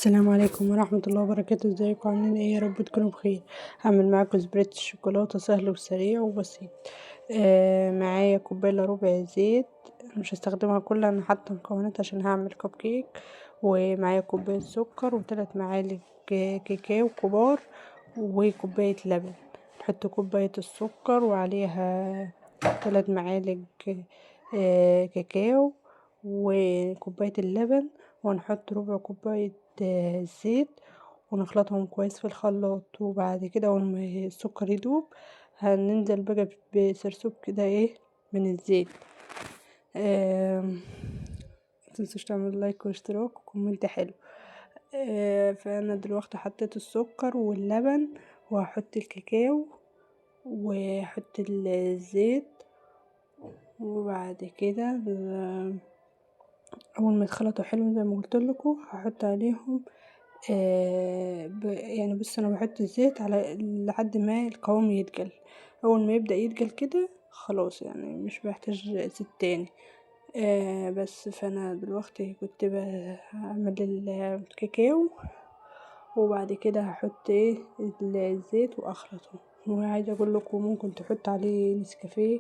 السلام عليكم ورحمة الله وبركاته. ازيكم عاملين ايه؟ يا رب تكونوا بخير. هعمل معاكم سبريت الشوكولاتة سهل وسريع وبسيط. معايا كوباية الا ربع زيت، مش هستخدمها كلها، انا حاطه مكونات عشان هعمل كب كيك. ومعايا كوباية سكر وثلاث معالق كاكاو كبار وكوباية لبن. نحط كوباية السكر وعليها 3 معالق كاكاو وكوباية اللبن، ونحط ربع كوباية زيت ونخلطهم كويس في الخلاط. وبعد كده اول ما السكر يدوب هننزل بقى بسرسوب كده من الزيت. متنسوش تعملوا لايك واشتراك وكومنت حلو. فانا دلوقتي حطيت السكر واللبن وهحط الكاكاو وهحط الزيت. وبعد كده اول ما يتخلطوا حلو زي ما قلت لكم هحط عليهم يعني بص انا بحط الزيت على لحد ما القوام يتقل. اول ما يبدأ يتقل كده خلاص، يعني مش بحتاج زيت تاني. بس فانا دلوقتي كنت بعمل الكاكاو وبعد كده هحط الزيت واخلطه. وعايزه اقول لكم ممكن تحط عليه نسكافيه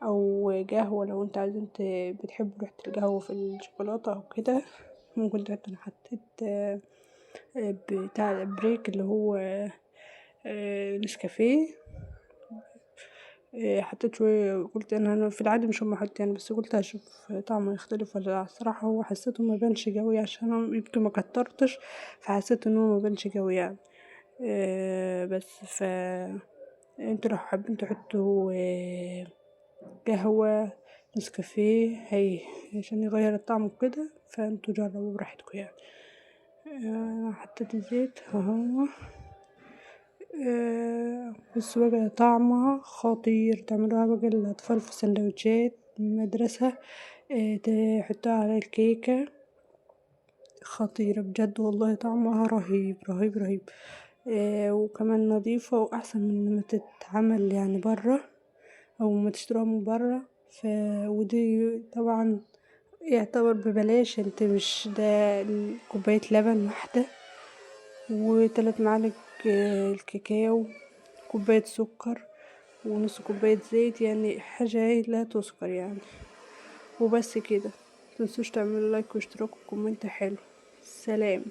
او قهوه لو انت عايز، انت بتحب ريحه القهوه في الشوكولاته او كده ممكن تحط. انا حطيت بتاع بريك اللي هو نسكافيه. حطيت شوية، قلت انا في العادي مش هم احط يعني، بس قلت اشوف طعمه يختلف ولا لا. الصراحة هو حسيته ما بانش قوي عشان انا يمكن ما كترتش، فحسيت انه ما بانش قوي يعني. بس انتوا لو حابين تحطوا قهوة نسكافيه هي عشان يغير الطعم وكده، فانتوا جربوا براحتكم يعني. حطيت الزيت اهو. بس بقى طعمها خطير، تعملوها بقى للأطفال في سندوتشات المدرسة. تحطوها على الكيكة، خطيرة بجد والله، طعمها رهيب رهيب رهيب. وكمان نظيفة وأحسن من لما تتعمل يعني برا أو ما تشتروها من برا. ودي طبعا يعتبر ببلاش، انت مش ده كوباية لبن واحدة وثلاث معالق الكاكاو، كوباية سكر ونص كوباية زيت، يعني حاجة لا تذكر يعني. وبس كده، متنسوش تعملوا لايك واشتراك وكومنت حلو. سلام.